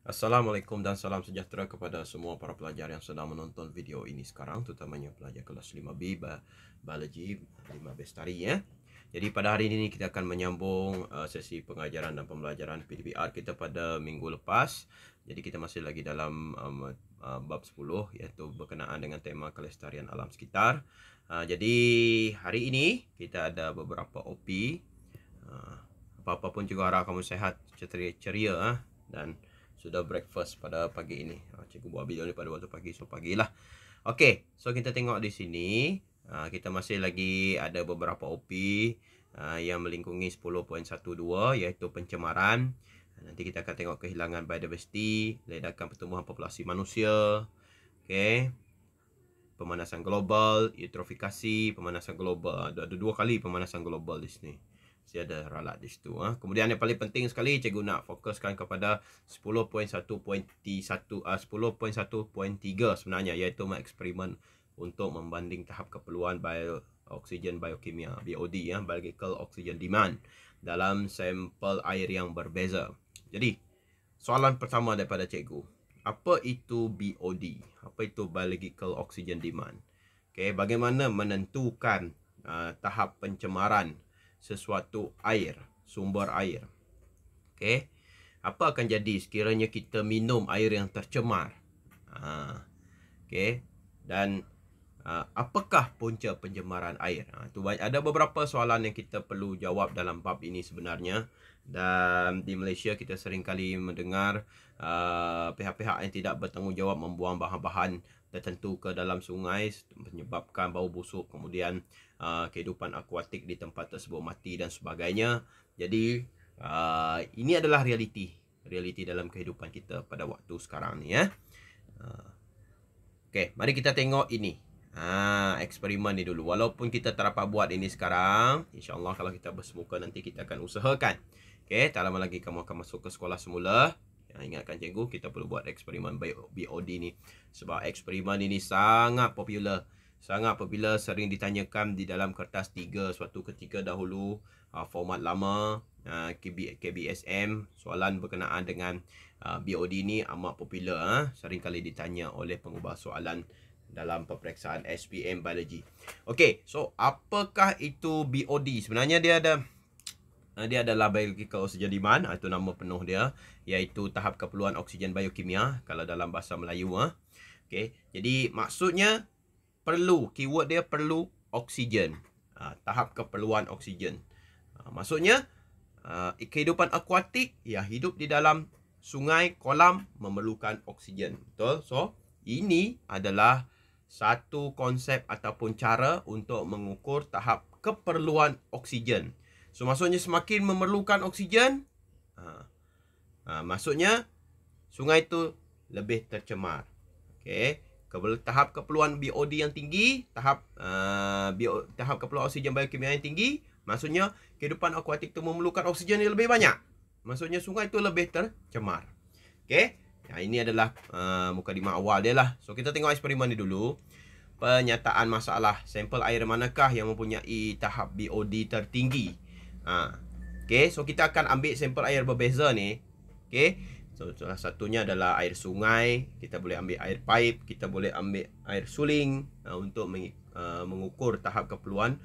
Assalamualaikum dan salam sejahtera kepada semua para pelajar yang sedang menonton video ini sekarang, terutamanya pelajar kelas 5B Biologi 5 Bestari ya. Jadi pada hari ini kita akan menyambung sesi pengajaran dan pembelajaran PDBR kita pada minggu lepas. Jadi kita masih lagi dalam bab 10 iaitu berkenaan dengan tema kelestarian alam sekitar. Jadi hari ini kita ada beberapa OP. Apa-apa pun juga harap kamu sehat, ceria dan sudah breakfast pada pagi ini. Cikgu buat video ni pada waktu pagi, so pagilah. Okey, so kita tengok di sini, kita masih lagi ada beberapa OP yang melingkungi 10.12 iaitu pencemaran. Nanti kita akan tengok kehilangan biodiversiti, ledakan pertumbuhan populasi manusia. Okey. Pemanasan global, eutrofikasi, pemanasan global. Ada dua kali pemanasan global di sini. Saya ada ralat di situ. Kemudian yang paling penting sekali, cikgu nak fokuskan kepada 10.1.3 sebenarnya, iaitu eksperimen untuk membanding tahap keperluan oksigen biokimia, BOD, biological oxygen demand, dalam sampel air yang berbeza. Jadi, soalan pertama daripada cikgu, apa itu BOD? Apa itu biological oxygen demand? Okay, bagaimana menentukan tahap pencemaran sesuatu air, sumber air? Okay, apa akan jadi sekiranya kita minum air yang tercemar? Okay, dan apakah punca pencemaran air? Ada beberapa soalan yang kita perlu jawab dalam bab ini sebenarnya. Dan di Malaysia kita sering kali mendengar pihak-pihak yang tidak bertanggungjawab membuang bahan-bahan tertentu ke dalam sungai menyebabkan bau busuk, kemudian kehidupan akuatik di tempat tersebut mati dan sebagainya. Jadi ini adalah realiti dalam kehidupan kita pada waktu sekarang ni ya. Okey, mari kita tengok ini. Eksperimen ni dulu. Walaupun kita tak dapat buat ini sekarang, insya-Allah kalau kita bersemuka nanti kita akan usahakan. Okey, tak lama lagi kamu akan masuk ke sekolah semula. Ingatkan cikgu, kita perlu buat eksperimen BOD ni. Sebab eksperimen ini sangat popular. Sangat popular, sering ditanyakan di dalam kertas 3 suatu ketika dahulu. Format lama, KBSM, soalan berkenaan dengan BOD ni amat popular. Sering kali ditanya oleh pengubah soalan dalam peperiksaan SPM Biologi. Okey, so apakah itu BOD? Sebenarnya dia adalah biological oxygen demand, itu nama penuh dia, iaitu tahap keperluan oksigen biokimia kalau dalam bahasa Melayu. Okey, jadi maksudnya keyword dia perlu oksigen. Tahap keperluan oksigen. Maksudnya kehidupan akuatik yang hidup di dalam sungai, kolam memerlukan oksigen. Betul? So, ini adalah satu konsep ataupun cara untuk mengukur tahap keperluan oksigen. So, maksudnya semakin memerlukan oksigen, maksudnya sungai itu lebih tercemar. Okey, tahap keperluan BOD yang tinggi, tahap keperluan oksigen biokimia yang tinggi, maksudnya kehidupan akuatik itu memerlukan oksigen yang lebih banyak. Maksudnya sungai itu lebih tercemar. Okey, ini adalah mukadimah awal dia lah. So, kita tengok eksperimen ni dulu. Penyataan masalah, sampel air manakah yang mempunyai tahap BOD tertinggi? Okey, so kita akan ambil sampel air berbeza ni. Okey, so salah satunya adalah air sungai, kita boleh ambil air pipe, kita boleh ambil air suling untuk mengukur tahap keperluan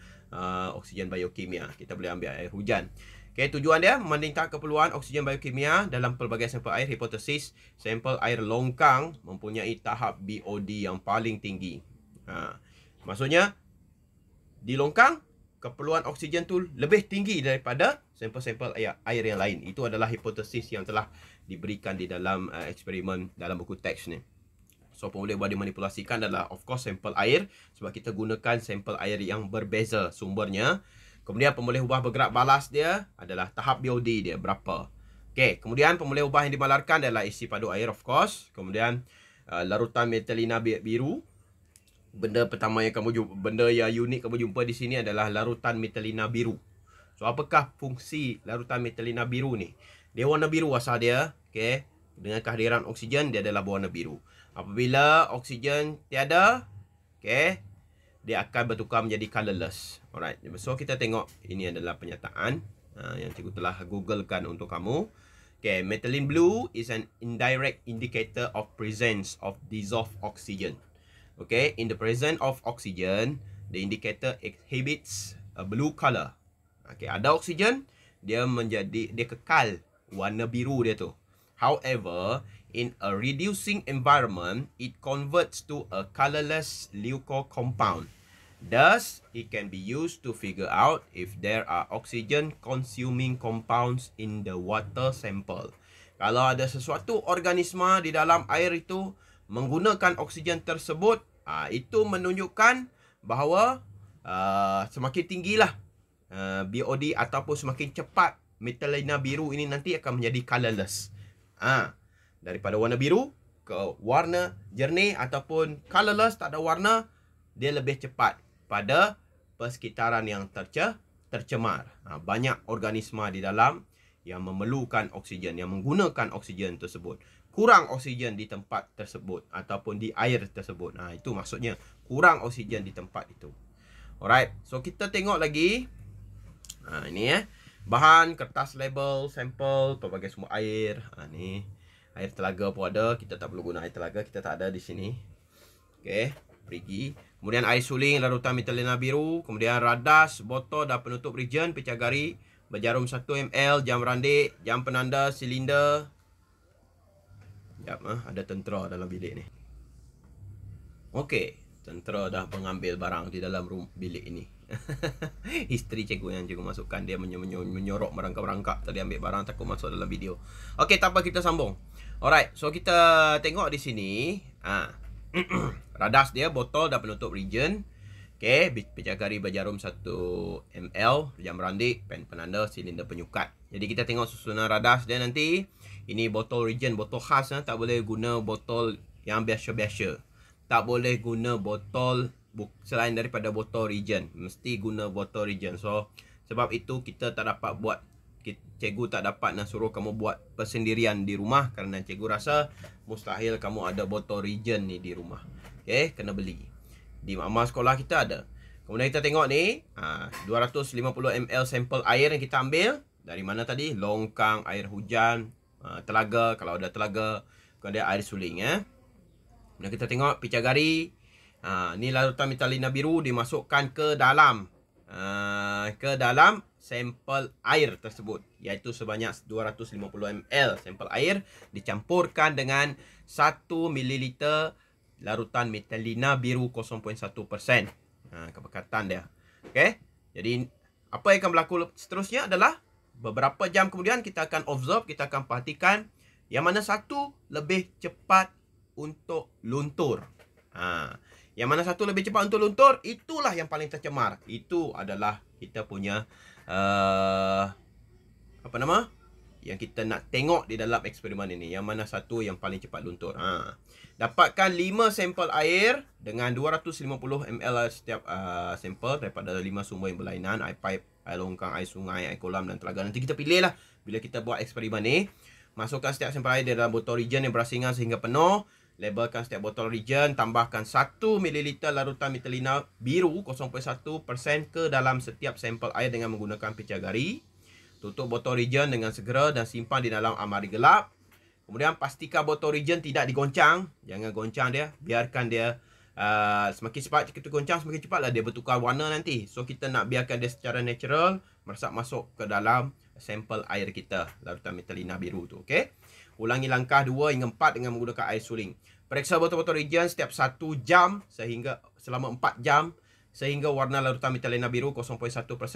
oksigen biokimia. Kita boleh ambil air hujan. Okey, tujuan dia membanding tahap keperluan oksigen biokimia dalam pelbagai sampel air. Hipotesis sampel air longkang mempunyai tahap BOD yang paling tinggi. Maksudnya di longkang keperluan oksigen tu lebih tinggi daripada sampel-sampel air yang lain. Itu adalah hipotesis yang telah diberikan di dalam eksperimen dalam buku teks ni. So, boleh buat dimanipulasikan adalah of course sampel air, sebab kita gunakan sampel air yang berbeza sumbernya. Kemudian pemboleh ubah bergerak balas dia adalah tahap BOD dia berapa. Okey, kemudian pemboleh ubah yang dimalarkan adalah isi padu air of course. Kemudian larutan metalina biru. Benda pertama yang benda yang unik kamu jumpa di sini adalah larutan metalina biru. So, apakah fungsi larutan metalina biru ni? Dia warna biru asal dia. Okey, dengan kehadiran oksigen dia adalah berwarna biru. Apabila oksigen tiada, okey, dia akan bertukar menjadi colorless. Alright. So, kita tengok ini adalah penyataan yang cikgu telah googlekan untuk kamu. Okay, methylene blue is an indirect indicator of presence of dissolved oxygen. Okay, in the presence of oxygen, the indicator exhibits a blue color. Okay, ada oksigen, dia kekal warna biru dia tu. However, in a reducing environment, it converts to a colorless leuco compound. Thus, it can be used to figure out if there are oxygen-consuming compounds in the water sample. Kalau ada sesuatu organisma di dalam air itu menggunakan oksigen tersebut, itu menunjukkan bahawa semakin tinggilah BOD ataupun semakin cepat methylenina biru ini nanti akan menjadi colorless. Daripada warna biru ke warna jernih ataupun colorless, tak ada warna, dia lebih cepat pada persekitaran yang tercemar. Banyak organisma di dalam yang memerlukan oksigen, yang menggunakan oksigen tersebut. Kurang oksigen di tempat tersebut ataupun di air tersebut. Itu maksudnya kurang oksigen di tempat itu. Alright, so kita tengok lagi. Ini bahan, kertas label, sampel, pelbagai sumber air. Ni air telaga pun ada. Kita tak perlu guna air telaga, kita tak ada di sini. Okey, perigi. Kemudian air suling, larutan methylenina biru. Kemudian radas, botol dan penutup reagent, pecah gari, berjarum 1 ml, jam randik, jam penanda, silinder. Sekejap, ada tentera dalam bilik ni. Okey, tentera dah mengambil barang di dalam bilik ini. Isteri cikgu yang cikgu masukkan, dia menyorok merangkap-rangkap tadi, ambil barang takut masuk dalam video. Okey, tak apa, kita sambung. Alright, so kita tengok di sini. Radas dia, botol dan penutup reagent. Okey, pecah gari berjarum 1 ml, jam randik, pen penanda, silinder penyukat. Jadi kita tengok susunan radas dia nanti. Ini botol reagent, botol khas, tak boleh guna botol yang biasa-biasa. Tak boleh guna botol selain daripada botol reagent. Mesti guna botol reagent. So, sebab itu kita tak dapat buat, cikgu tak dapat nak suruh kamu buat persendirian di rumah, kerana cikgu rasa mustahil kamu ada botol reagent ni di rumah. Okey, kena beli. Di mama sekolah kita ada. Kemudian kita tengok ni, 250 ml sampel air yang kita ambil. Dari mana tadi? Longkang, air hujan, telaga, kalau ada telaga. Kemudian air suling. Kemudian kita tengok pecah gari. Ni larutan methylenina biru dimasukkan ke dalam sampel air tersebut, iaitu sebanyak 250 ml sampel air dicampurkan dengan 1 ml larutan methylenina biru 0.1%. Kepekatan dia. Okey. Jadi apa yang akan berlaku seterusnya adalah beberapa jam kemudian kita akan observe, kita akan perhatikan yang mana satu lebih cepat untuk luntur. Yang mana satu lebih cepat untuk luntur, itulah yang paling tercemar. Itu adalah kita punya yang kita nak tengok di dalam eksperimen ini. Yang mana satu yang paling cepat luntur. Dapatkan 5 sampel air dengan 250 ml setiap sampel daripada 5 sumber yang berlainan. Air pipe, air longkang, air sungai, air kolam dan telaga. Nanti kita pilih lah bila kita buat eksperimen ni. Masukkan setiap sampel air di dalam botol reagent yang berasingan sehingga penuh. Labelkan setiap botol reagent. Tambahkan 1 ml larutan methylenina biru 0.1% ke dalam setiap sampel air dengan menggunakan pecah gari. Tutup botol reagent dengan segera dan simpan di dalam almari gelap. Kemudian pastikan botol reagent tidak digoncang. Jangan goncang dia. Biarkan dia semakin cepat kita goncang, semakin cepatlah dia bertukar warna nanti. So kita nak biarkan dia secara natural meresap masuk ke dalam sampel air kita, larutan methylenina biru tu. Okey. Ulangi langkah 2 hingga 4 dengan menggunakan air suling. Periksa botol-botol reagent setiap 1 jam sehingga selama 4 jam sehingga warna larutan methylenina biru 0.1%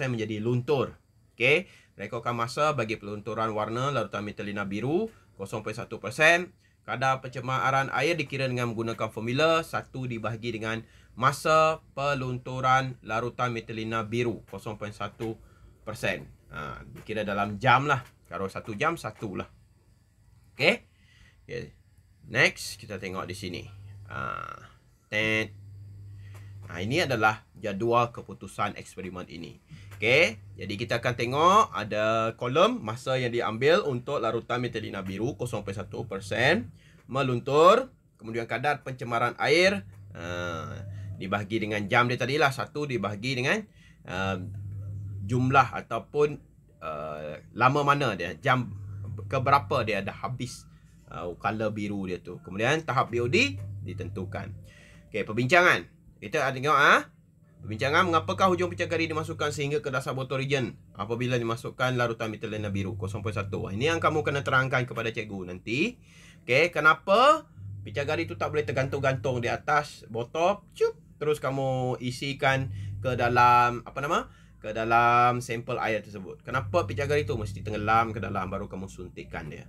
menjadi luntur. Okey. Rekodkan masa bagi pelunturan warna larutan methylenina biru 0.1%. Kadar pencemaran air dikira dengan menggunakan formula 1 dibahagi dengan masa pelunturan larutan methylenina biru 0.1%. Dikira dalam jam lah. Kalau 1 jam, 1 lah. Okay. Next, kita tengok di sini. Ini adalah jadual keputusan eksperimen ini. Okay. Jadi kita akan tengok ada kolom masa yang diambil untuk larutan methylenina biru 0.1% meluntur. Kemudian kadar pencemaran air dibahagi dengan jam dia tadilah. 1 dibahagi dengan jumlah ataupun lama mana dia, jam keberapa dia dah habis color biru dia tu. Kemudian tahap BOD ditentukan. Okey, perbincangan. Kita ada tengok perbincangan, mengapakah hujung picagari dimasukkan sehingga ke dasar botol reagent apabila dimasukkan larutan metilena biru 0.1. Ini yang kamu kena terangkan kepada cikgu nanti. Okey, kenapa picagari tu tak boleh tergantung-gantung di atas botol, terus kamu isikan ke dalam ke dalam sampel air tersebut. Kenapa picagari tu mesti tenggelam ke dalam baru kamu suntikkan dia.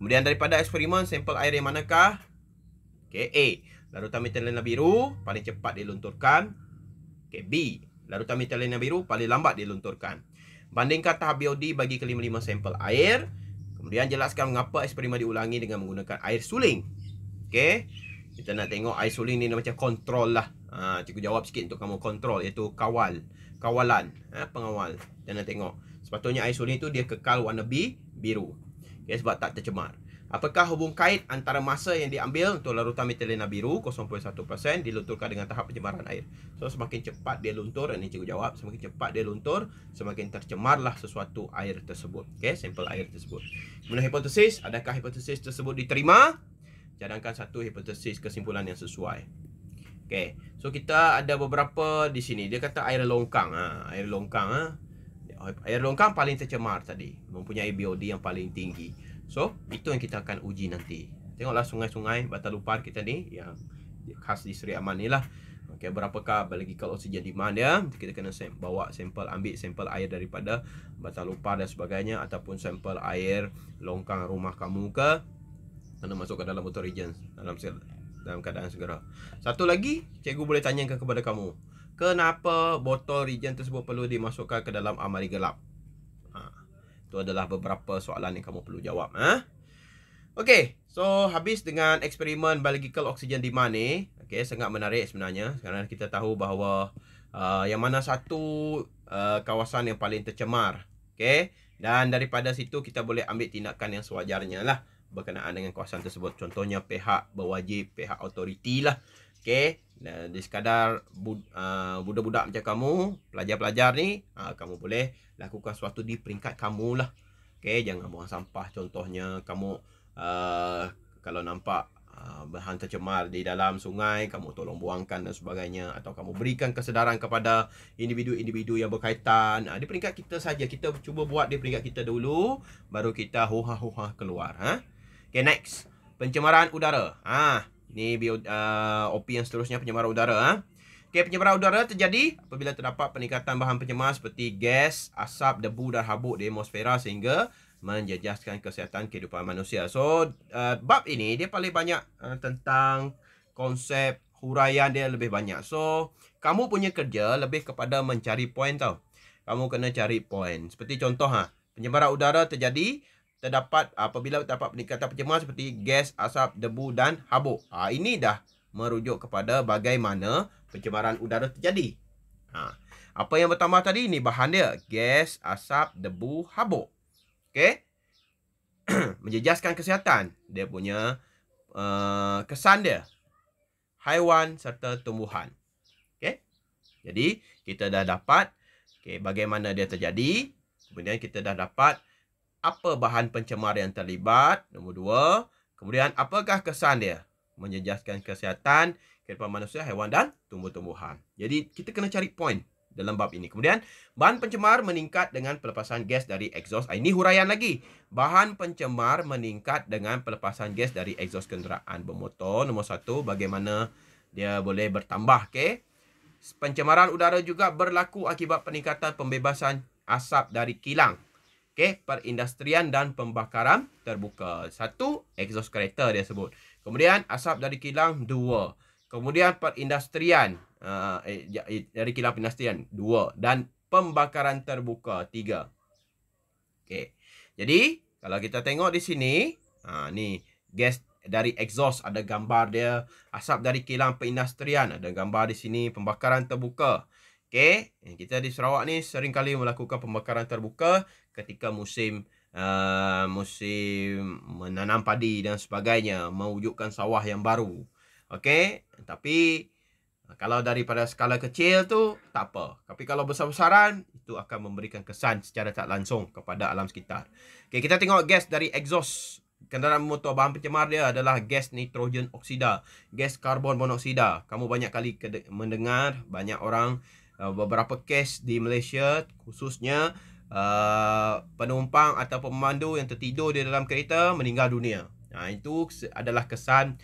Kemudian daripada eksperimen, sampel air yang manakah? Okey, A, larutan metilena biru paling cepat dilunturkan. Okey, B, larutan metilena biru paling lambat dilunturkan. Bandingkan tahap BOD bagi ke-5 sampel air. Kemudian jelaskan mengapa eksperimen diulangi dengan menggunakan air suling. Okey, kita nak tengok air suling ni macam kontrol lah. Cikgu jawab sikit untuk kamu, kontrol iaitu kawalan, pengawal. Dan nak tengok sepatutnya air suling tu dia kekal warna biru. Okay, sebab tak tercemar. Apakah hubung kait antara masa yang diambil untuk larutan metilena biru 0.1% dilunturkan dengan tahap pencemaran air? So semakin cepat dia luntur, ini cikgu jawab, semakin cepat dia luntur, semakin tercemarlah sesuatu air tersebut. Okey, sampel air tersebut. Kemudian hipotesis, adakah hipotesis tersebut diterima? Cadangkan satu hipotesis kesimpulan yang sesuai. Okey, so kita ada beberapa di sini. Dia kata air longkang. Air longkang. Air longkang paling tercemar tadi, mempunyai BOD yang paling tinggi. So, itu yang kita akan uji nanti. Tengoklah sungai-sungai Batalupar kita ni yang khas di Seri Aman ni lah. Okey, berapakah biological oxygen demand dia? Kita kena bawa sampel, ambil sampel air daripada Batalupar dan sebagainya, ataupun sampel air longkang rumah kamu ke, kena masuk ke dalam botol reagent dalam keadaan segera. Satu lagi, cikgu boleh tanyakan kepada kamu, kenapa botol reagent tersebut perlu dimasukkan ke dalam almari gelap? Itu adalah beberapa soalan yang kamu perlu jawab. Okey, so habis dengan eksperimen biological oxygen demand ni. Okey, sangat menarik sebenarnya. Sekarang kita tahu bahawa yang mana satu kawasan yang paling tercemar. Okey, dan daripada situ kita boleh ambil tindakan yang sewajarnya lah berkenaan dengan kawasan tersebut. Contohnya pihak berwajib, pihak autoriti lah. Okey, di sekadar budak-budak macam kamu, pelajar-pelajar ni, kamu boleh lakukan sesuatu di peringkat kamu lah. Okey, jangan buang sampah. Contohnya kamu kalau nampak bahan tercemar di dalam sungai, kamu tolong buangkan dan sebagainya, atau kamu berikan kesedaran kepada individu-individu yang berkaitan. Di peringkat kita saja, kita cuba buat di peringkat kita dulu, baru kita huha-huha keluar. Okey, next, pencemaran udara. Ni OP yang seterusnya, pencemaran udara. Okey, pencemaran udara terjadi apabila terdapat peningkatan bahan pencemar seperti gas, asap, debu dan habuk di atmosfera sehingga menjejaskan kesihatan kehidupan manusia. So, bab ini dia paling banyak tentang konsep huraian dia lebih banyak. So, kamu punya kerja lebih kepada mencari poin tau. Kamu kena cari poin. Seperti contoh, pencemaran udara terdapat apabila terdapat peningkatan pencemar seperti gas, asap, debu dan habuk. Ini dah merujuk kepada bagaimana pencemaran udara terjadi. Apa yang bertambah tadi ni bahan dia, gas, asap, debu, habuk. Okey. Menjejaskan kesihatan. Dia punya kesan dia, haiwan serta tumbuhan. Okey. Jadi kita dah dapat bagaimana dia terjadi. Kemudian kita dah dapat apa bahan pencemar yang terlibat. Nombor 2. Kemudian apakah kesan dia? Menjejaskan kesihatan kehidupan manusia, haiwan dan tumbuh-tumbuhan. Jadi kita kena cari poin dalam bab ini. Kemudian bahan pencemar meningkat dengan pelepasan gas dari exhaust. Ini huraian lagi. Bahan pencemar meningkat dengan pelepasan gas dari exhaust kenderaan bermotor. Nombor 1, bagaimana dia boleh bertambah. Okey. Pencemaran udara juga berlaku akibat peningkatan pembebasan asap dari kilang. Okey, perindustrian dan pembakaran terbuka. 1, exhaust kereta dia sebut. Kemudian asap dari kilang 2. Kemudian perindustrian dari kilang perindustrian 2 dan pembakaran terbuka 3. Okey. Jadi, kalau kita tengok di sini, ni gas dari exhaust ada gambar dia, asap dari kilang perindustrian ada gambar di sini, pembakaran terbuka. Okey, kita di Sarawak ni sering kali melakukan pembakaran terbuka ketika musim menanam padi dan sebagainya, mewujudkan sawah yang baru. Okey, tapi Kalau daripada skala kecil tu tak apa. Tapi kalau besar-besaran itu akan memberikan kesan secara tak langsung kepada alam sekitar. Okey, kita tengok gas dari exhaust kenderaan motor. Bahan pencemar dia adalah gas nitrogen oksida, gas karbon monoksida. Kamu banyak kali mendengar banyak orang beberapa kes di Malaysia khususnya penumpang atau pemandu yang tertidur di dalam kereta meninggal dunia. Itu adalah kesan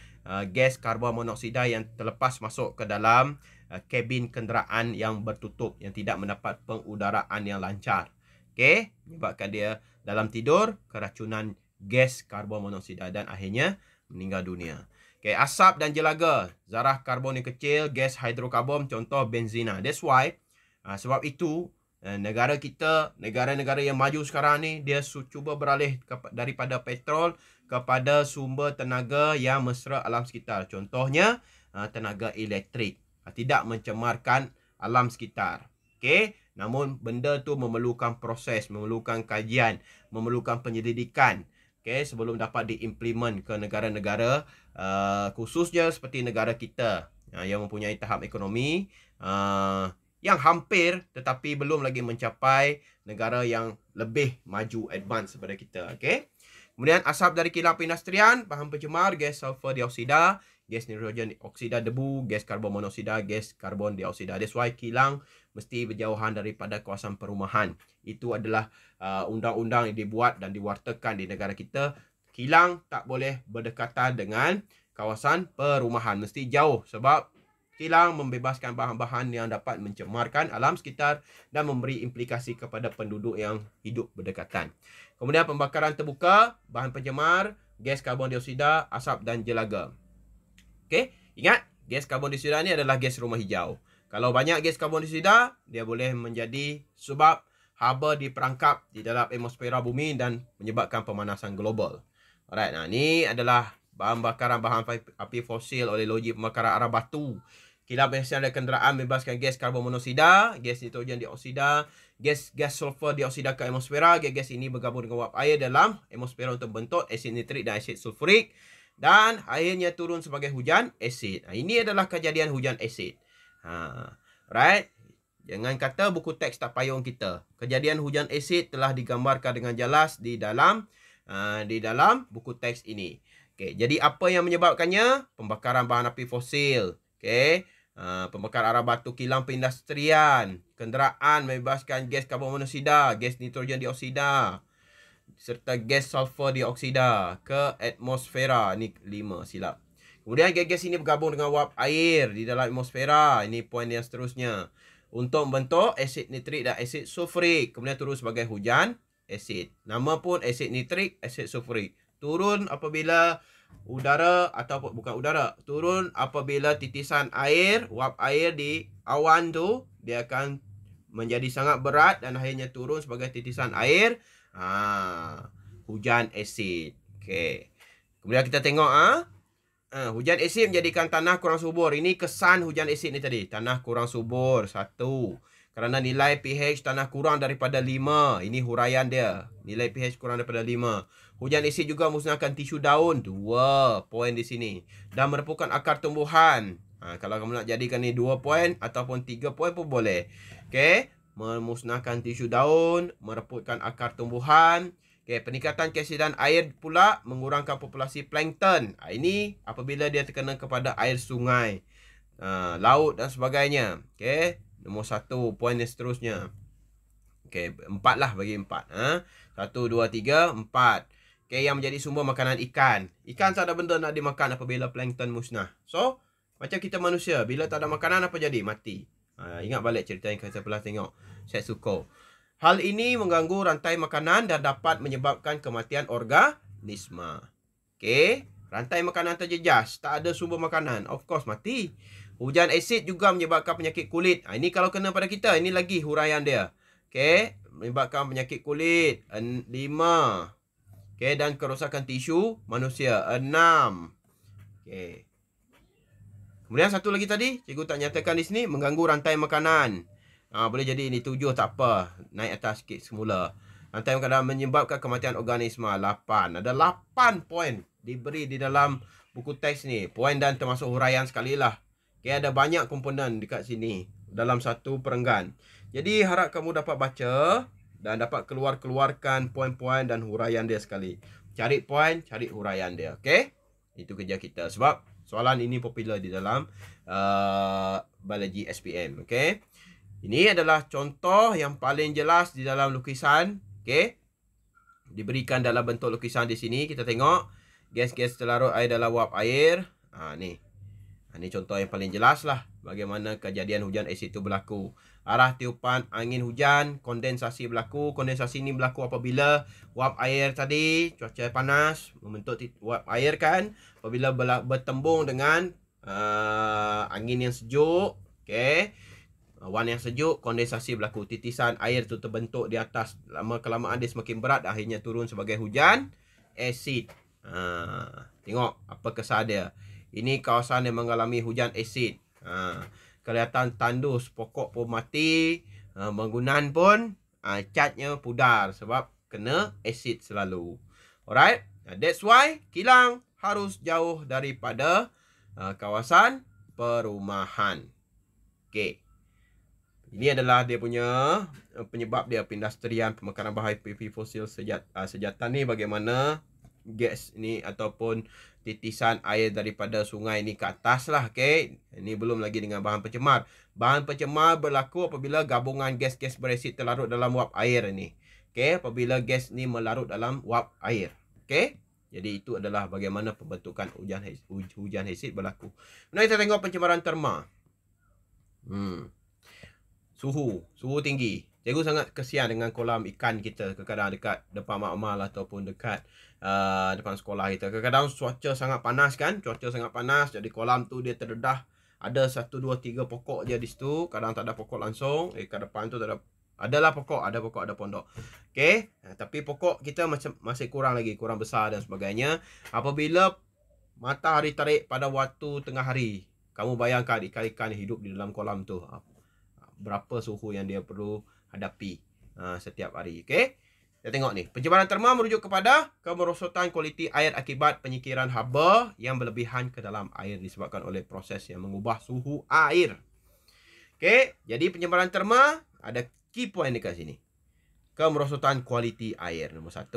gas karbon monoksida yang terlepas masuk ke dalam kabin kenderaan yang bertutup, yang tidak mendapat pengudaraan yang lancar. Okey, menyebabkan dia dalam tidur keracunan gas karbon monoksida dan akhirnya meninggal dunia. Okey, asap dan jelaga, zarah karbon yang kecil, gas hidrokarbon, contoh benzina. That's why sebab itu negara kita, negara-negara yang maju sekarang ni, dia cuba beralih daripada petrol kepada sumber tenaga yang mesra alam sekitar. Contohnya tenaga elektrik, tidak mencemarkan alam sekitar. Okey, namun benda tu memerlukan proses, memerlukan kajian, memerlukan penyelidikan. Okey, sebelum dapat diimplement ke negara-negara khususnya seperti negara kita yang mempunyai tahap ekonomi yang hampir tetapi belum lagi mencapai negara yang lebih maju advance daripada kita. Okey. Kemudian asap dari kilang perindustrian, bahan pencemar, gas sulfur dioksida, gas nitrogen oksida debu, gas karbon monoksida, gas karbon dioksida. That's why kilang mesti berjauhan daripada kawasan perumahan. Itu adalah undang-undang yang dibuat dan diwartakan di negara kita. Kilang tak boleh berdekatan dengan kawasan perumahan. Mesti jauh sebab kilang membebaskan bahan-bahan yang dapat mencemarkan alam sekitar dan memberi implikasi kepada penduduk yang hidup berdekatan. Kemudian pembakaran terbuka, bahan pencemar, gas karbon dioksida, asap dan jelaga. Okey, ingat gas karbon dioksida ni adalah gas rumah hijau. Kalau banyak gas karbon dioksida, dia boleh menjadi sebab haba diperangkap di dalam atmosfera bumi dan menyebabkan pemanasan global. Alright, nah ni adalah bahan bakaran bahan api fosil oleh logik pembakaran arah batu. Kilang perindustrian kenderaan bebaskan gas karbon monoksida, gas nitrogen dioksida, gas sulfur dioksida ke atmosfera. Gas ini bergabung dengan uap air dalam atmosfera untuk bentuk asid nitrik dan asid sulfurik dan akhirnya turun sebagai hujan asid. Ini adalah kejadian hujan asid. Right? Jangan kata buku teks tak payung kita. Kejadian hujan asid telah digambarkan dengan jelas di dalam buku teks ini. Okay, jadi apa yang menyebabkannya? Pembakaran bahan api fosil. Okay. Pembakaran arah batu kilang perindustrian, kenderaan membebaskan gas karbon monoksida, gas nitrogen dioksida serta gas sulfur dioksida ke atmosfera. Ni 5 silap. Kemudian gas-gas ini bergabung dengan uap air di dalam atmosfera. Ini poin yang seterusnya. Untuk membentuk asid nitrik dan asid sulfurik. Kemudian turun sebagai hujan asid. Nama pun asid nitrik, asid sulfurik. Turun apabila udara atau bukan udara, turun apabila titisan air, uap air di awan tu dia akan menjadi sangat berat dan akhirnya turun sebagai titisan air. Hujan asid. Okey. Kemudian kita tengok hujan asid menjadikan tanah kurang subur. Ini kesan hujan asid ni tadi. Tanah kurang subur. 1. Kerana nilai pH tanah kurang daripada 5. Ini huraian dia. Nilai pH kurang daripada 5. Hujan asid juga musnahkan tisu daun. 2 poin di sini. Dan merepukan akar tumbuhan. Kalau kamu nak jadikan ni 2 poin ataupun 3 poin pun boleh. Okey. Memusnahkan tisu daun. Mereputkan akar tumbuhan. Okey. Peningkatan keasidan air pula mengurangkan populasi plankton. Ini apabila dia terkena kepada air sungai, laut dan sebagainya. Okey. Nombor 1 poin yang seterusnya. Okey. 4 lah bagi 4. 1, 2, 3, 4. Okay, yang menjadi sumber makanan ikan. Ikan tak ada benda nak dimakan apabila plankton musnah. So, macam kita manusia, bila tak ada makanan apa jadi? Mati. Ingat balik cerita yang kita pernah tengok. Set Suko. Hal ini mengganggu rantai makanan dan dapat menyebabkan kematian organisma. Okay, rantai makanan terjejas. Tak ada sumber makanan. Of course, mati. Hujan asid juga menyebabkan penyakit kulit. Ini kalau kena pada kita, ini lagi huraian dia. Okay, menyebabkan penyakit kulit. 5. Okay, dan kerosakan tisu manusia. 6. Okay. Kemudian satu lagi tadi, cikgu tak nyatakan di sini, mengganggu rantai makanan. Boleh jadi ini 7 tak apa. Naik atas sikit semula. Rantai makanan menyebabkan kematian organisma. 8. Ada 8 poin diberi di dalam buku teks ni. Poin dan termasuk huraian sekali lah. Okay, ada banyak komponen dekat sini dalam satu perenggan. Jadi harap kamu dapat baca dan dapat keluarkan poin-poin dan huraian dia sekali. Cari poin, cari huraian dia. Okay? Itu kerja kita. Sebab soalan ini popular di dalam biologi SPM. Okay? Ini adalah contoh yang paling jelas di dalam lukisan. Okay? Diberikan dalam bentuk lukisan di sini. Kita tengok gas-gas terlarut air dalam wap air. Ini contoh yang paling jelas lah bagaimana kejadian hujan asid itu berlaku. Arah tiupan angin hujan, kondensasi berlaku. Kondensasi ini berlaku apabila wap air tadi, cuaca panas, membentuk wap air kan. Apabila bertembung dengan angin yang sejuk, okay, awan yang sejuk, kondensasi berlaku. Titisan air itu terbentuk di atas. Lama-kelamaan dia semakin berat, akhirnya turun sebagai hujan asid. Tengok apa kesan dia. Ini kawasan yang mengalami hujan asid. Kelihatan tandus, pokok pun mati, bangunan pun catnya pudar sebab kena asid selalu. Alright, that's why kilang harus jauh daripada kawasan perumahan. Okay. Ini adalah dia punya penyebab dia, pengindustrian, pemekaran bahan PV fosil sejatan ni, bagaimana gas ni ataupun titisan air daripada sungai ni ke atas lah. Okay. Ini belum lagi dengan bahan pencemar. Bahan pencemar berlaku apabila gabungan gas-gas berasid terlarut dalam wap air ni. Okay. Apabila gas ni melarut dalam wap air. Okay. Jadi itu adalah bagaimana pembentukan hujan asid berlaku. Kemudian kita tengok pencemaran terma. Suhu tinggi. Cikgu sangat kesian dengan kolam ikan kita. Kadang-kadang dekat depan makmal ataupun dekat depan sekolah kita. Kadang-kadang cuaca sangat panas kan. Cuaca sangat panas. Jadi kolam tu dia terdedah. Ada 1, 2, 3 pokok je di situ. Kadang tak ada pokok langsung. Kat depan tu tak ada. Adalah pokok. Ada pokok, ada pondok. Okay. Tapi pokok kita masih kurang lagi. Kurang besar dan sebagainya. Apabila matahari tarik pada waktu tengah hari. Kamu bayangkan ikan-ikan yang hidup di dalam kolam tu. Berapa suhu yang dia perlu hadapi setiap hari. Okay. Kita tengok ni. Pencemaran terma merujuk kepada kemerosotan kualiti air akibat penyikiran haba yang berlebihan ke dalam air disebabkan oleh proses yang mengubah suhu air. Okay. Jadi pencemaran terma ada key point dekat sini. Kemerosotan kualiti air. Nombor 1.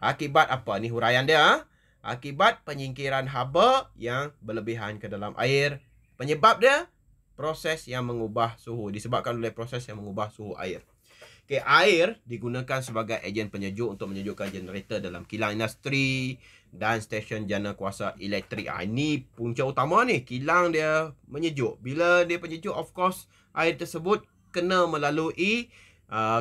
Akibat apa? Ni huraian dia. Akibat penyingkiran haba yang berlebihan ke dalam air. Penyebab dia proses yang mengubah suhu. Disebabkan oleh proses yang mengubah suhu air. Okay, air digunakan sebagai ejen penyejuk untuk menyejukkan generator dalam kilang industri dan stesen jana kuasa elektrik. Ini punca utama ni. Kilang dia menyejuk. Bila dia penyejuk, of course, air tersebut kena melalui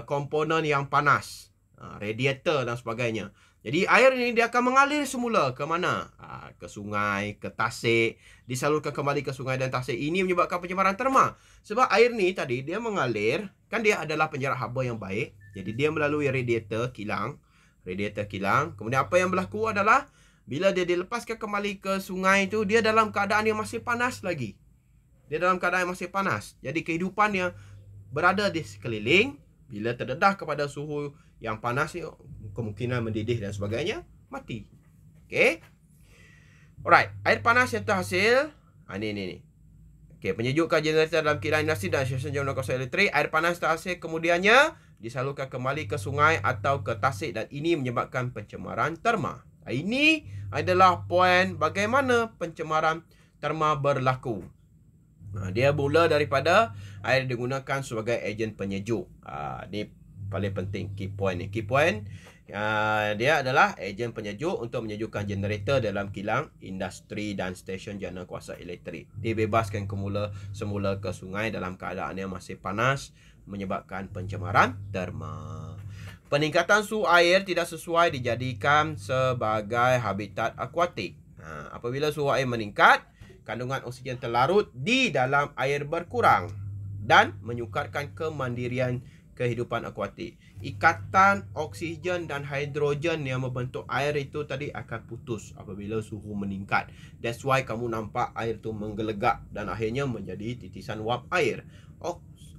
komponen yang panas. Radiator dan sebagainya. Jadi air ini dia akan mengalir semula ke mana? Ke sungai, ke tasik. Disalurkan kembali ke sungai dan tasik. Ini menyebabkan pencemaran terma. Sebab air ni tadi dia mengalir. Kan dia adalah penjerat haba yang baik. Jadi dia melalui radiator kilang. Kemudian apa yang berlaku adalah bila dia dilepaskan kembali ke sungai tu, dia dalam keadaan yang masih panas lagi. Jadi kehidupan yang berada di sekeliling, bila terdedah kepada suhu yang panas ni, kemungkinan mendidih dan sebagainya, mati. Okay. Alright. Air panas yang terhasil. Ni. Okay. Penyejukkan generator dalam kilang industri dan stesen jana kuasa elektrik. Air panas terhasil kemudiannya disalurkan kembali ke sungai atau ke tasik dan ini menyebabkan pencemaran terma. Ini adalah poin bagaimana pencemaran terma berlaku. Dia mula daripada air digunakan sebagai ejen penyejuk. Ni paling penting, key point ni. Key point dia adalah ejen penyejuk untuk menyejukkan generator dalam kilang industri dan stesen jana kuasa elektrik. Dibebaskan semula ke sungai dalam keadaan yang masih panas, menyebabkan pencemaran terma. Peningkatan suhu air tidak sesuai dijadikan sebagai habitat akuatik. Apabila suhu air meningkat, kandungan oksigen terlarut di dalam air berkurang dan menyukarkan kemandirian kehidupan akuatik. Ikatan oksigen dan hidrogen yang membentuk air itu tadi akan putus apabila suhu meningkat. That's why kamu nampak air tu menggelegak dan akhirnya menjadi titisan wap air.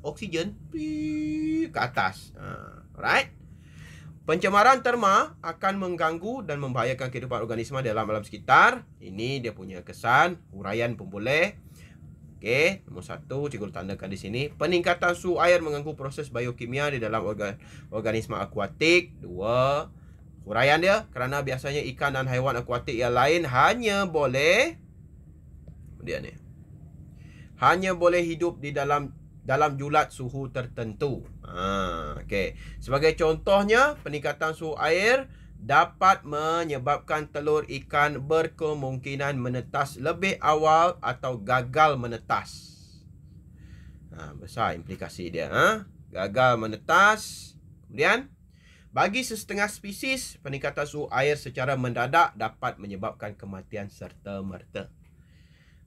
Oksigen ke atas. Right? Pencemaran terma akan mengganggu dan membahayakan kehidupan organisma dalam alam sekitar. Ini dia punya kesan. Huraian pun boleh. Okey, nombor 1 cikgu tandakan di sini. Peningkatan suhu air mengganggu proses biokimia di dalam organisma akuatik. 2. Huraian dia, kerana biasanya ikan dan haiwan akuatik yang lain hanya boleh hidup di dalam julat suhu tertentu. Okey. Sebagai contohnya, peningkatan suhu air dapat menyebabkan telur ikan berkemungkinan menetas lebih awal atau gagal menetas. Besar implikasi dia. Gagal menetas. Kemudian, bagi sesetengah spesies, peningkatan suhu air secara mendadak dapat menyebabkan kematian serta-merta.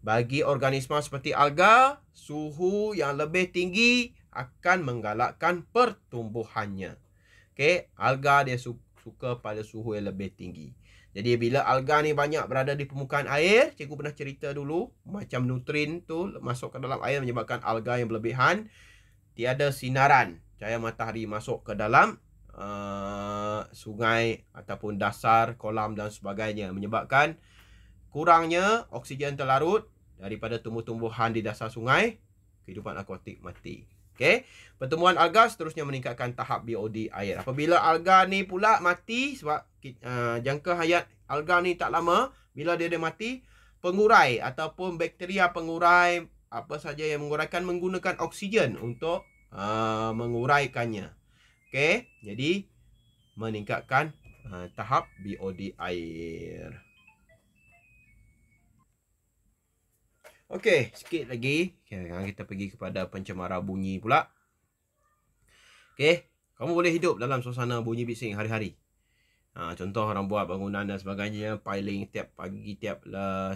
Bagi organisma seperti alga, suhu yang lebih tinggi akan menggalakkan pertumbuhannya. Okey, alga dia suka pada suhu yang lebih tinggi. Jadi bila alga ni banyak berada di permukaan air, cikgu pernah cerita dulu, macam nutrin tu masuk ke dalam air menyebabkan alga yang berlebihan. Tiada sinaran cahaya matahari masuk ke dalam sungai ataupun dasar kolam dan sebagainya, menyebabkan kurangnya oksigen terlarut daripada tumbuh-tumbuhan di dasar sungai, kehidupan akuatik mati. Okey, pertumbuhan alga seterusnya meningkatkan tahap BOD air. Apabila alga ni pula mati, sebab jangka hayat alga ni tak lama, bila dia mati, pengurai ataupun bakteria pengurai apa saja yang menguraikan menggunakan oksigen untuk menguraikannya. Okey, jadi meningkatkan tahap BOD air. Okey, sikit lagi. Sekarang kita pergi kepada pencemaran bunyi pula. Okey, kamu boleh hidup dalam suasana bunyi bising hari-hari. Contoh orang buat bangunan dan sebagainya, piling tiap pagi, tiap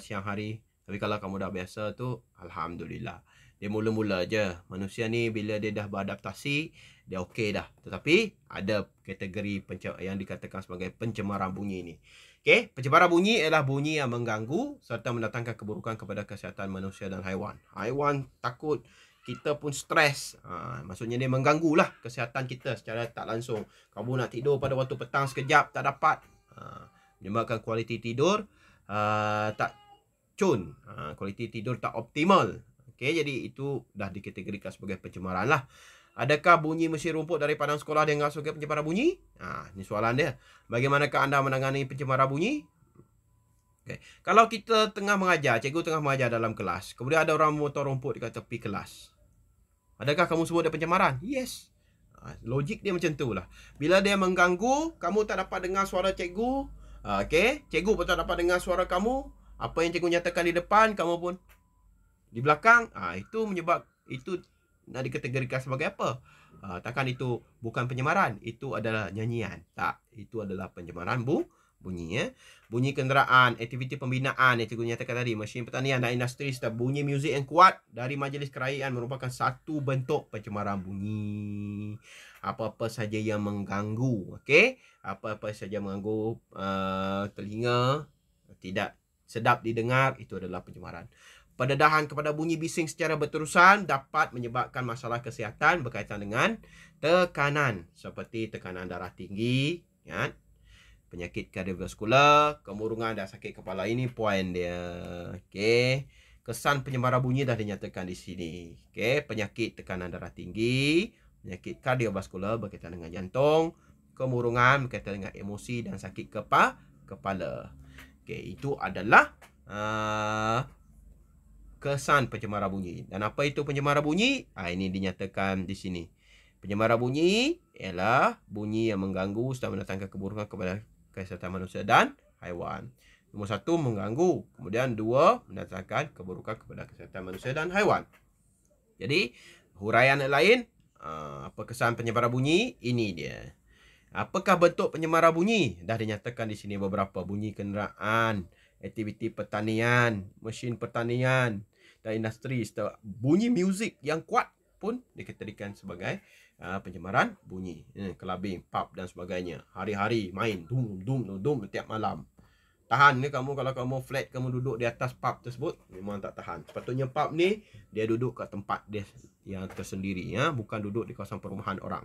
siang hari. Tapi kalau kamu dah biasa tu, alhamdulillah. Dia mula-mula je. Manusia ni bila dia dah beradaptasi, dia okey dah. Tetapi ada kategori yang dikatakan sebagai pencemaran bunyi ni. Okey, pencemaran bunyi adalah bunyi yang mengganggu serta mendatangkan keburukan kepada kesihatan manusia dan haiwan. Haiwan takut, kita pun stres. Maksudnya dia mengganggulah kesihatan kita secara tak langsung. Kamu nak tidur pada waktu petang sekejap, tak dapat. Menyebabkan kualiti tidur tak cun. Kualiti tidur tak optimal. Okey, jadi itu dah dikategorikan sebagai pencemaran lah. Adakah bunyi mesin rumput dari padang sekolah dianggap sebagai pencemaran bunyi? Ini soalan dia. Bagaimanakah anda menangani pencemaran bunyi? Okay. Kalau kita tengah mengajar, cikgu tengah mengajar dalam kelas, kemudian ada orang memotong rumput dekat tepi kelas, adakah kamu sebut dia pencemaran? Yes. Logik dia macam tu lah. Bila dia mengganggu, kamu tak dapat dengar suara cikgu. Okay. Cikgu pun tak dapat dengar suara kamu. Apa yang cikgu nyatakan di depan, kamu pun di belakang. Itu nak dikategorikan sebagai apa? Takkan itu bukan pencemaran? Itu adalah nyanyian. Tak, itu adalah pencemaran bunyi. Bunyi kenderaan, aktiviti pembinaan yang cikgu nyatakan tadi, mesin pertanian dan industri serta bunyi muzik yang kuat dari majlis kerajaan merupakan satu bentuk pencemaran bunyi. Apa-apa saja yang mengganggu, okey? Apa-apa saja mengganggu telinga, tidak sedap didengar, itu adalah pencemaran. Pendedahan kepada bunyi bising secara berterusan dapat menyebabkan masalah kesihatan berkaitan dengan tekanan seperti tekanan darah tinggi, penyakit kardiovaskular, kemurungan dan sakit kepala. Ini poin dia. Okey. Kesan pencemaran bunyi dah dinyatakan di sini. Okey, penyakit tekanan darah tinggi, penyakit kardiovaskular berkaitan dengan jantung, kemurungan berkaitan dengan emosi dan sakit kepala. Okey, itu adalah kesan pencemaran bunyi. Dan apa itu pencemaran bunyi? Ini dinyatakan di sini. Pencemaran bunyi ialah bunyi yang mengganggu serta mendatangkan keburukan kepada kesihatan manusia dan haiwan. Nombor 1, mengganggu. Kemudian 2, mendatangkan keburukan kepada kesihatan manusia dan haiwan. Jadi, huraian lain, apa kesan pencemaran bunyi? Ini dia. Apakah bentuk pencemaran bunyi? Dah dinyatakan di sini beberapa. Bunyi kenderaan, aktiviti pertanian, mesin pertanian dan industri, serta bunyi muzik yang kuat pun dikategorikan sebagai pencemaran bunyi. Kelabing, pub dan sebagainya. Hari-hari main dum setiap malam. Tahan ni kamu kalau kamu flat, kamu duduk di atas pub tersebut, memang tak tahan. Sepatutnya pub ni dia duduk kat tempat dia yang tersendiri, bukan duduk di kawasan perumahan orang.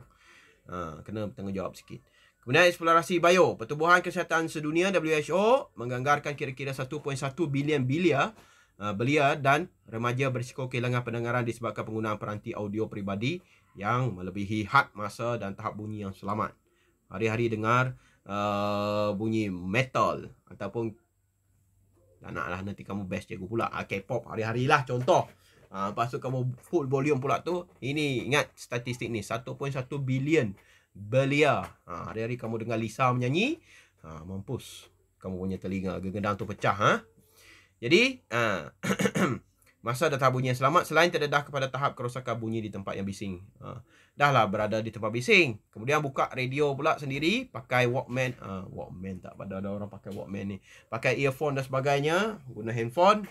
Kena bertanggungjawab sikit. Kemudian eksplorasi bio. Pertubuhan Kesihatan Sedunia WHO menganggarkan kira-kira 1.1 bilion belia dan remaja berisiko kehilangan pendengaran disebabkan penggunaan peranti audio peribadi yang melebihi had masa dan tahap bunyi yang selamat. Hari-hari dengar bunyi metal ataupun tak naklah nanti kamu best cikgu pula. K-pop hari-hari lah contoh. Lepas tu kamu full volume pula tu. Ini ingat statistik ni 1.1 bilion belia. Hari-hari kamu dengar Lisa menyanyi, mampus. Kamu punya telinga gegedang tu pecah. Jadi masa dan tahap bunyi yang selamat selain terdedah kepada tahap kerosakan bunyi di tempat yang bising. Dahlah berada di tempat bising. Kemudian buka radio pula sendiri, pakai Walkman. Walkman tak pada ada orang pakai Walkman ni. Pakai earphone dan sebagainya, guna handphone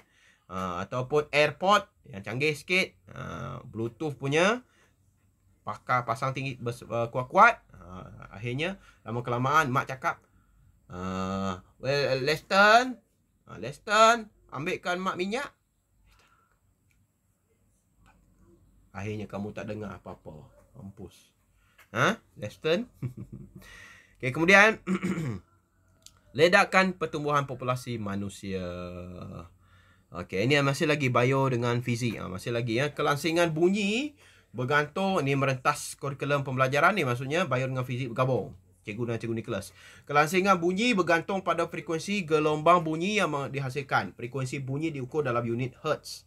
ataupun AirPod yang canggih sikit, Bluetooth punya. Pasang tinggi kuat-kuat. Akhirnya lama kelamaan mak cakap, well, Leston, ambilkan mak minyak. Akhirnya kamu tak dengar apa-apa. Mampus. Leston. Okay, kemudian ledakan pertumbuhan populasi manusia. Okay, ini masih lagi bio dengan fizik. Masih lagi kelangsingan bunyi bergantung, ni merentas kurikulum pembelajaran ni, maksudnya bio dengan fizik bergabung. Cikgu dan Cikgu Nicholas. Kelangsingan bunyi bergantung pada frekuensi gelombang bunyi yang dihasilkan. Frekuensi bunyi diukur dalam unit Hertz.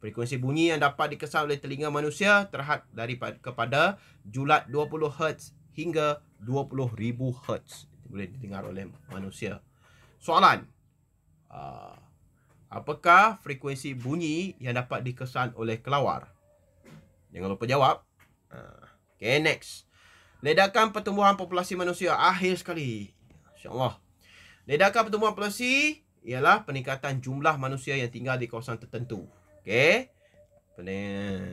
Frekuensi bunyi yang dapat dikesan oleh telinga manusia terhad kepada julat 20 Hz hingga 20,000 Hz. Boleh didengar oleh manusia. Soalan. Apakah frekuensi bunyi yang dapat dikesan oleh kelawar? Jangan lupa jawab. Okay, next. Ledakan pertumbuhan populasi manusia. Akhir sekali. InsyaAllah. Ledakan pertumbuhan populasi ialah peningkatan jumlah manusia yang tinggal di kawasan tertentu. Okay.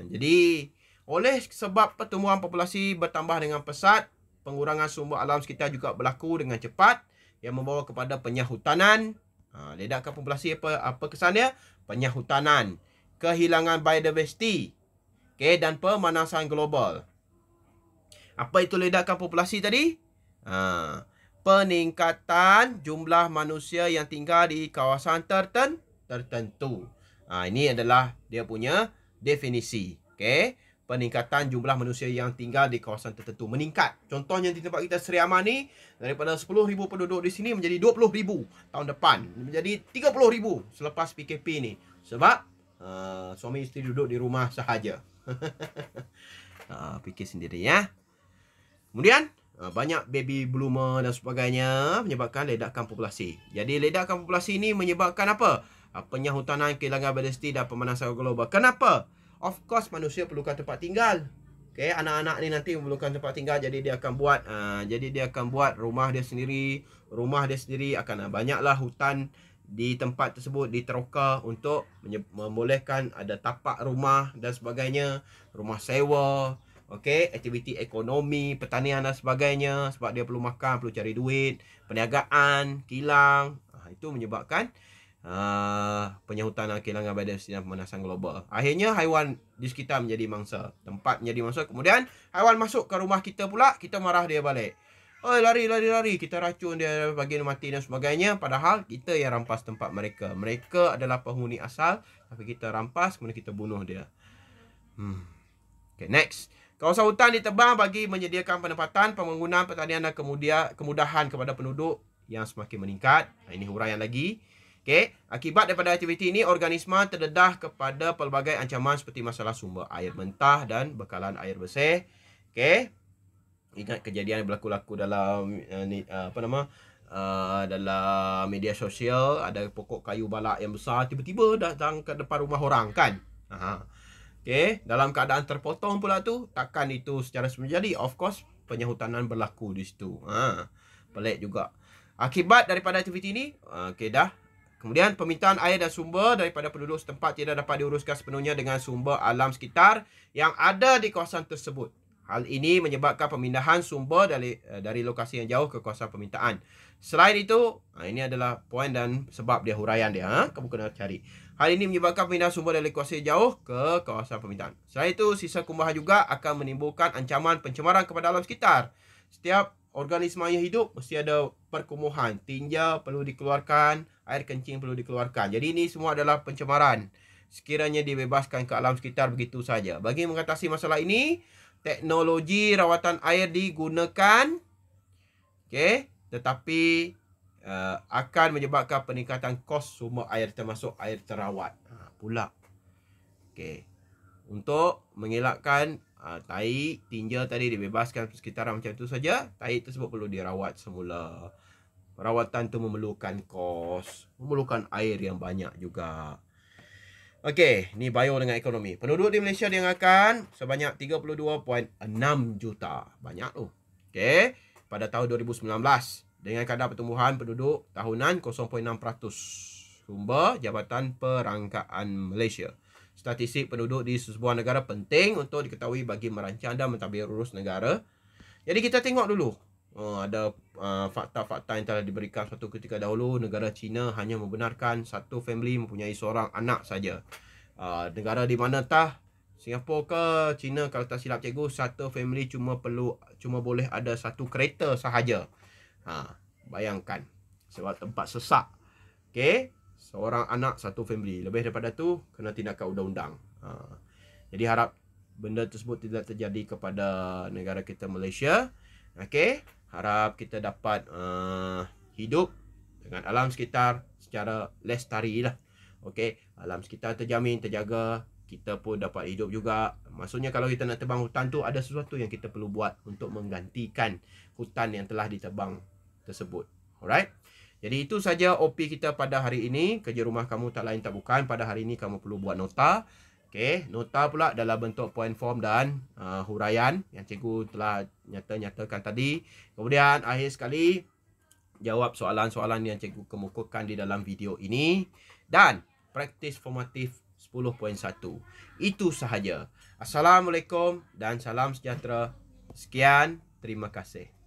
Jadi, oleh sebab pertumbuhan populasi bertambah dengan pesat, pengurangan sumber alam sekitar juga berlaku dengan cepat yang membawa kepada penyahutanan. Ledakan populasi apa kesannya? Penyahutanan, kehilangan biodiversiti, okay, dan pemanasan global. Apa itu ledakan populasi tadi? Peningkatan jumlah manusia yang tinggal di kawasan tertentu. Ini adalah dia punya definisi. Okay. Peningkatan jumlah manusia yang tinggal di kawasan tertentu. Meningkat. Contohnya di tempat kita Seri Aman ni, daripada 10,000 penduduk di sini menjadi 20,000 tahun depan. Menjadi 30,000 selepas PKP ni. Sebab suami isteri duduk di rumah sahaja. Fikir sendiri ya. Kemudian banyak baby bloomer dan sebagainya menyebabkan ledakan populasi. Jadi ledakan populasi ini menyebabkan apa? Penyahutanan, kehilangan biodiversiti dan pemanasan global. Kenapa? Of course manusia perlukan tempat tinggal. Okay, anak-anak ni nanti memerlukan tempat tinggal, jadi dia akan buat rumah dia sendiri. Rumah dia sendiri akan banyaklah hutan di tempat tersebut diteroka untuk membolehkan ada tapak rumah dan sebagainya, rumah sewa. Okey, aktiviti ekonomi, pertanian dan sebagainya, sebab dia perlu makan, perlu cari duit, perniagaan, kilang. Itu menyebabkan penyahutanan, kehilangan biodiversiti dan pemanasan global. Akhirnya haiwan di sekitar menjadi mangsa. Tempat menjadi mangsa. Kemudian haiwan masuk ke rumah kita pula, kita marah dia balik. Oi, lari. Kita racun dia, bagi dia mati dan sebagainya. Padahal kita yang rampas tempat mereka. Mereka adalah penghuni asal, tapi kita rampas, kemudian kita bunuh dia. Okay, next. Kawasan hutan ditebang bagi menyediakan penempatan, pembangunan, pertanian dan kemudahan kepada penduduk yang semakin meningkat. Ini huraian lagi. Okay. Akibat daripada aktiviti ini, organisma terdedah kepada pelbagai ancaman seperti masalah sumber air mentah dan bekalan air bersih. Okay. Ingat kejadian yang berlaku dalam dalam media sosial, ada pokok kayu balak yang besar tiba-tiba datang ke depan rumah orang kan. Okay. Dalam keadaan terpotong pula tu, takkan itu secara semula jadi. Of course, penyahutanan berlaku di situ. Pelik juga. Akibat daripada aktiviti ini, okay dah. Kemudian permintaan air dan sumber daripada penduduk setempat tidak dapat diuruskan sepenuhnya dengan sumber alam sekitar yang ada di kawasan tersebut. Hal ini menyebabkan pemindahan sumber dari lokasi yang jauh ke kawasan permintaan. Selain itu, ini adalah poin dan sebab dia huraian dia. Kamu kena cari. Hal ini menyebabkan pemindahan sumber dari kawasan jauh ke kawasan permintaan. Selain itu, sisa kumbahan juga akan menimbulkan ancaman pencemaran kepada alam sekitar. Setiap organisma yang hidup mesti ada perkumuhan. Tinja perlu dikeluarkan, air kencing perlu dikeluarkan. Jadi ini semua adalah pencemaran. Sekiranya dibebaskan ke alam sekitar begitu saja. Bagi mengatasi masalah ini, teknologi rawatan air digunakan. Okey, tetapi akan menyebabkan peningkatan kos sumber air termasuk air terawat. Pula. Okey. Untuk mengelakkan tai, tinja tadi dibebaskan sekitaran macam tu saja, tai tersebut perlu dirawat semula. Perawatan tu memerlukan kos, memerlukan air yang banyak juga. Okey, ni bio dengan ekonomi. Penduduk di Malaysia dianggarkan sebanyak 32.6 juta. Banyak tu. Okey, pada tahun 2019 dengan kadar pertumbuhan penduduk tahunan 0.6%. Sumber Jabatan Perangkaan Malaysia. Statistik penduduk di sebuah negara penting untuk diketahui bagi merancang dan mentadbir urus negara. Jadi kita tengok dulu. Ada fakta-fakta yang telah diberikan suatu ketika dahulu. Negara China hanya membenarkan satu family mempunyai seorang anak saja. Negara di mana tah? Singapura ke China, kalau tak silap cikgu, satu family cuma boleh ada satu kereta sahaja. Bayangkan. Sebab tempat sesak. Okey. Seorang anak, satu family. Lebih daripada tu, kena tindakan undang-undang. Jadi harap benda tersebut tidak terjadi kepada negara kita Malaysia. Okey. Harap kita dapat hidup dengan alam sekitar secara lestari lah. Okey. Alam sekitar terjamin, terjaga. Kita pun dapat hidup juga. Maksudnya kalau kita nak tebang hutan tu, ada sesuatu yang kita perlu buat untuk menggantikan hutan yang telah ditebang tersebut. Alright. Jadi itu saja OP kita pada hari ini. Kerja rumah kamu tak lain tak bukan. Pada hari ini kamu perlu buat nota. Okey, nota pula dalam bentuk point form dan huraian yang cikgu telah nyatakan tadi. Kemudian akhir sekali jawab soalan-soalan yang cikgu kemukakan di dalam video ini dan praktis formatif 10.1. Itu sahaja. Assalamualaikum dan salam sejahtera. Sekian, terima kasih.